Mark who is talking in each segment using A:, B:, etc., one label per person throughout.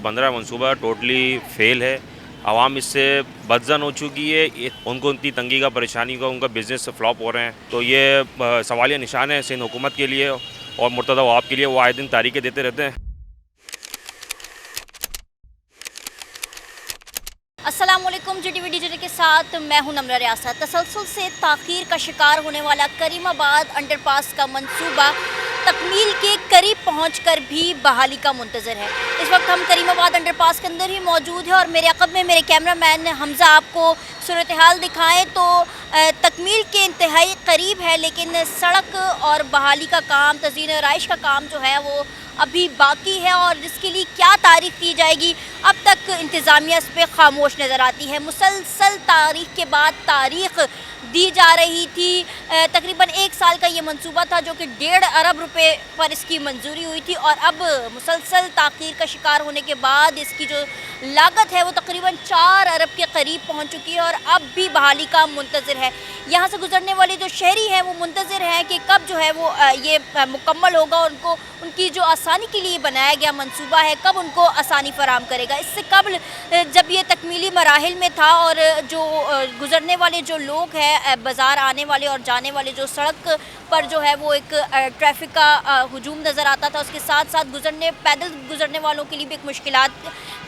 A: बन रहा है मनसूबा टोटली फेल है। आवाम इससे बदजन हो चुकी है, उनको इतनी तंगी का परेशानी का उनका बिज़नेस फ्लॉप हो रहे हैं। तो ये सवालिया निशान है सिंध हुकूमत के लिए और मुर्तज़ा वहाब के लिए। वो आए दिन तारीखें देते रहते हैं।
B: अस्सलामुअलैकुम। GTV डिजिटल के साथ मैं हूं नम्रा रियासत। तसलसल से ताख़ीर का शिकार होने वाला करीमाबाद अंडरपास का मंसूबा तकमील के करीब पहुंचकर भी बहाली का मुंतज़र है। इस वक्त हम करीमाबाद अंडरपास के अंदर ही मौजूद हैं और मेरे अक़ब में मेरे कैमरामैन हमज़ा आपको सूरत हाल दिखाएँ तो तकमील के इंतहाई करीब है, लेकिन सड़क और बहाली का काम, तज़ीन आराइश का काम जो है वो अभी बाकी है और जिसके लिए क्या तारीख की जाएगी अब तक इंतज़ामिया इस पर खामोश नज़र आती है। मुसलसल तारीख के बाद तारीख दी जा रही थी। तकरीबन 1 साल का ये मंसूबा था जो कि 1.5 अरब रुपए पर इसकी मंजूरी हुई थी और अब मुसलसल ताख़ीर का शिकार होने के बाद इसकी जो लागत है वो तकरीबन 4 अरब के करीब पहुंच चुकी है और अब भी बहाली का मुंतज़र है। यहाँ से गुजरने वाले जो शहरी हैं वो मुंतज़र हैं कि कब जो है वो ये मुकम्मल होगा। उनको उनकी जो आसानी के लिए बनाया गया मंसूबा है कब उनको आसानी फराम करेगा। इससे कबल जब ये तकमीली मराहिल में था और जो गुजरने वाले जो लोग हैं, बाज़ार आने वाले और जाने वाले, जो सड़क पर जो है वो एक ट्रैफिक का हुजूम नज़र आता था, उसके साथ साथ पैदल गुजरने वालों के लिए भी एक मुश्किलात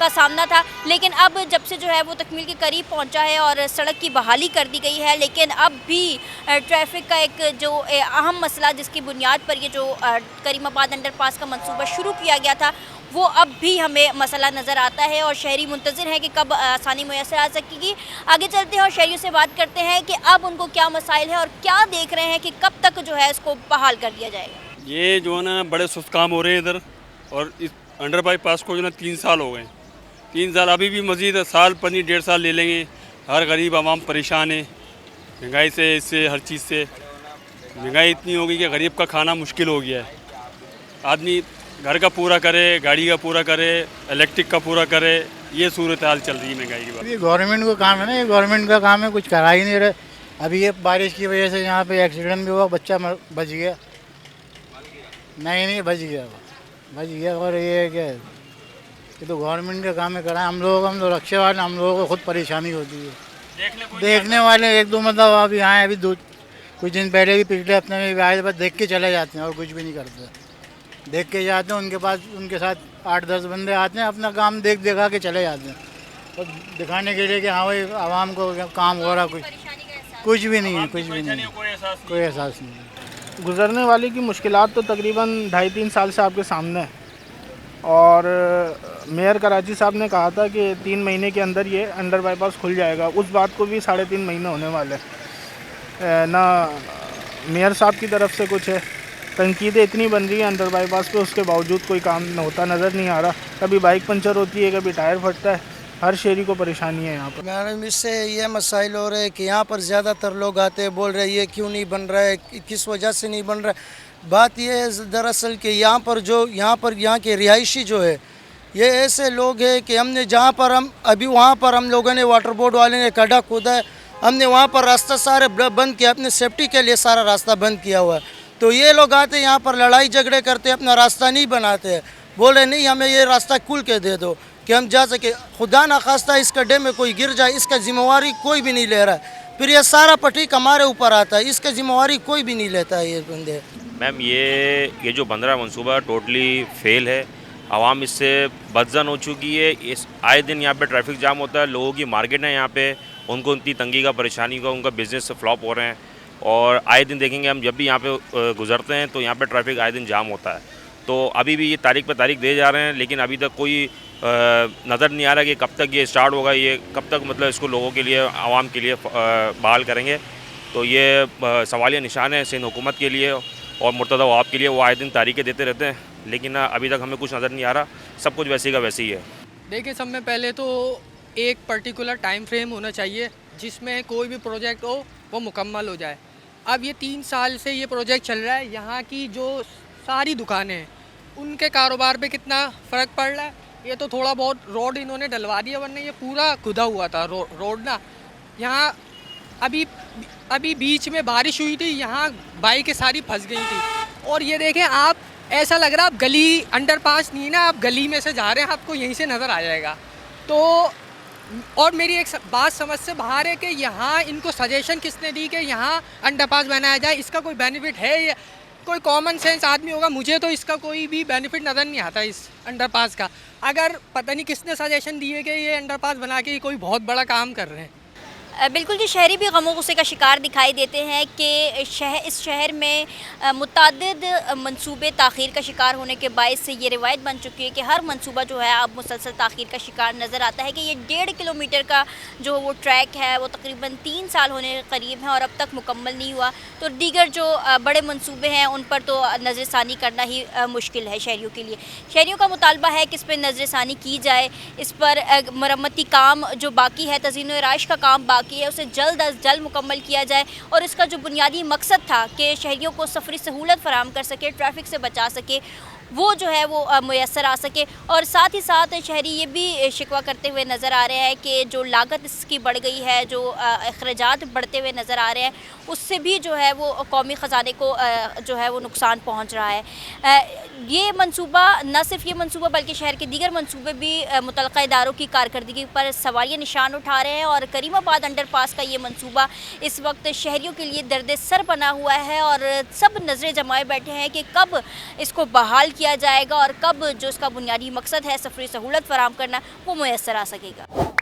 B: का सामना था। लेकिन अब जब से जो है वो तकमील के करीब पहुंचा है और सड़क की बहाली कर दी गई है, लेकिन अब भी ट्रैफिक का एक जो अहम मसला जिसकी बुनियाद पर ये जो करीमाबाद अंडरपास का मंसूबा शुरू किया गया था वो अब भी हमें मसला नज़र आता है और शहरी मुंतज़िर हैं कि कब आसानी मुयसर आ सकेगी। आगे चलते हैं और शहरियों से बात करते हैं कि अब उनको क्या मसाइल है और क्या देख रहे हैं कि कब तक जो है इसको बहाल कर दिया जाएगा।
C: ये जो है ना बड़े सुस्त काम हो रहे हैं इधर, और इस अंडर बाईपास को जो ना 3 साल हो गए। 3 साल अभी भी मज़ीद साल 1.5 साल ले लेंगे। हर गरीब आवाम परेशान है महंगाई से, इससे हर चीज़ से। महंगाई इतनी हो गई कि गरीब का खाना मुश्किल हो गया है। आदमी घर का पूरा करे, गाड़ी का पूरा करे, इलेक्ट्रिक का पूरा करे, ये सूरत हाल चल रही है महंगाई की बात।
D: ये गवर्नमेंट का काम है ना, ये गवर्नमेंट का काम है, कुछ करा ही नहीं रहे। अभी ये बारिश की वजह से यहाँ पे एक्सीडेंट भी हुआ, बच्चा बच गया। नहीं बच गया। और ये है कि ये तो गवर्नमेंट का काम है, करा। हम लोग रक्षा वाले, हम लोगों को खुद परेशानी होती है। देखने वाले 1-2 मतलब अभी आए, अभी कुछ दिन पहले भी, पिछले हफ्ते में भी आए, बस देख के चले जाते हैं और कुछ भी नहीं करते। देख के जाते हैं, उनके पास उनके साथ 8-10 बंदे आते हैं, अपना काम दिखा के चले जाते हैं और दिखाने के लिए कि हाँ भाई आवाम को काम हो रहा। कुछ भी नहीं है, कोई एहसास नहीं है।
E: गुज़रने वाले की मुश्किलात तो तकरीबन 2.5-3 साल से आपके सामने है और मेयर कराची साहब ने कहा था कि 3 महीने के अंदर ये अंडर बाईपास खुल जाएगा। उस बात को भी 3.5 महीने होने वाले ना। मेयर साहब की तरफ से कुछ है, तनकीदें इतनी बन रही है अंडर बाईपास पे, उसके बावजूद कोई काम होता नज़र नहीं आ रहा। कभी बाइक पंचर होती है, कभी टायर फटता है। हर शहरी को परेशानी है यहाँ पर।
F: मैडम, इससे ये मसाइल हो रहे हैं कि यहाँ पर ज़्यादातर लोग आते हैं, बोल रहे हैं ये क्यों नहीं बन रहा है, किस वजह से नहीं बन रहा है। बात ये है दरअसल कि यहाँ के रिहायशी जो है, ये ऐसे लोग हैं कि हमने जहाँ पर वहाँ पर हम लोगों ने, वाटर बोर्ड वाले ने गड्ढा खोदा है, हमने वहाँ पर रास्ता सारे बंद किया, अपने सेफ्टी के लिए सारा रास्ता बंद किया हुआ है। तो ये लोग आते हैं यहाँ पर लड़ाई झगड़े करते हैं, अपना रास्ता नहीं बनाते हैं, बोल रहे नहीं हमें ये रास्ता खुल के दे दो कि हम जा सके। खुदा ना खास्ता इस गड्ढे में कोई गिर जाए, इसका जिम्मेवारी कोई भी नहीं ले रहा है। फिर ये सारा पटीक हमारे ऊपर आता है, इसका जिम्मेवारी कोई भी नहीं लेता है ये बंदे।
A: मैम ये जो बन रहा है मनसूबा टोटली फेल है। आवाम इससे बदजन हो चुकी है। इस आए दिन यहाँ पे ट्रैफिक जाम होता है, लोगों की मार्केट है यहाँ पे, उनको इतनी तंगी का परेशानी का उनका बिज़नेस फ्लॉप हो रहे हैं। और आए दिन देखेंगे हम, जब भी यहाँ पे गुज़रते हैं तो यहाँ पे ट्रैफिक आए दिन जाम होता है। तो अभी भी ये तारीख पे तारीख दे जा रहे हैं, लेकिन अभी तक कोई नज़र नहीं आ रहा कि कब तक ये स्टार्ट होगा, ये कब तक मतलब इसको लोगों के लिए, आवाम के लिए बहाल करेंगे। तो ये सवालिया निशान है सिंध हुकूमत के लिए और मुर्तज़ा वहाब के लिए। वो आए दिन तारीखें देते रहते हैं, लेकिन अभी तक हमें कुछ नज़र नहीं आ रहा। सब कुछ वैसे का वैसे ही है।
G: देखिए, सब में पहले तो एक पर्टिकुलर टाइम फ्रेम होना चाहिए जिसमें कोई भी प्रोजेक्ट हो वो मुकम्मल हो जाए। अब ये 3 साल से ये प्रोजेक्ट चल रहा है। यहाँ की जो सारी दुकानें हैं उनके कारोबार पे कितना फ़र्क पड़ रहा है। ये तो थोड़ा बहुत रोड इन्होंने डलवा दिया, वरना ये पूरा खुदा हुआ था रोड ना। यहाँ अभी बीच में बारिश हुई थी, यहाँ बाइकें सारी फंस गई थी। और ये देखें आप, ऐसा लग रहा है आप गली अंडरपास नहीं ना, आप गली में से जा रहे हैं, आपको यहीं से नज़र आ जाएगा। तो और मेरी एक बात समझ से बाहर है कि यहाँ इनको सजेशन किसने दी कि यहाँ अंडरपास बनाया जाए, इसका कोई बेनिफिट है? या कोई कॉमन सेंस आदमी होगा, मुझे तो इसका कोई भी बेनिफिट नज़र नहीं आता इस अंडरपास का। अगर पता नहीं किसने सजेशन दिए कि ये अंडरपास बना के कोई बहुत बड़ा काम कर रहे हैं।
B: बिल्कुल जी, शहरी भी गमो गुस्से का शिकार दिखाई देते हैं कि इस शहर में मुतअद्दिद मंसूबे ताख़ीर का शिकार होने के बायस से ये रिवायत बन चुकी है कि हर मंसूबा जो है अब मुसलसल ताख़ीर का शिकार नज़र आता है कि ये 1.5 किलोमीटर का जो वो ट्रैक है वो तकरीबन 3 साल होने के करीब है और अब तक मुकम्मल नहीं हुआ। तो दीगर जो बड़े मंसूबे हैं उन पर तो नज़रसानी करना ही मुश्किल है शहरियों के लिए। शहरियों का मुतालबा है कि इस पर नज़रसानी की जाए, इस पर मरम्मती काम जो बाकी है, तज़ीन-ओ-इराश का काम बाकी है, उसे जल्द अज जल्द मुकम्मल किया जाए और इसका जो बुनियादी मकसद था कि शहरियों को सफरी सहूलत फराहम कर सके, ट्रैफिक से बचा सके, वो जो है वो मुयस्सर आ सके। और साथ ही साथ शहरी ये भी शिकवा करते हुए नज़र आ रहे हैं कि जो लागत इसकी बढ़ गई है, जो अखराजात बढ़ते हुए नज़र आ रहे हैं, उससे भी जो है वो कौमी ख़जाने को जो है वो नुकसान पहुंच रहा है। ये मंसूबा, न सिर्फ ये मंसूबा बल्कि शहर के दीगर मंसूबे भी मुतल्लिक़ा इदारों की कारकर्दगी पर सवालिया निशान उठा रहे हैं और करीमाबाद अंडरपास का ये मंसूबा इस वक्त शहरियों के लिए दर्द सर बना हुआ है और सब नज़रें जमाए बैठे हैं कि कब इसको बहाल किया जाएगा और कब जो इसका बुनियादी मकसद है सफरी सहूलत फराहम करना वो मुयस्सर आ सकेगा।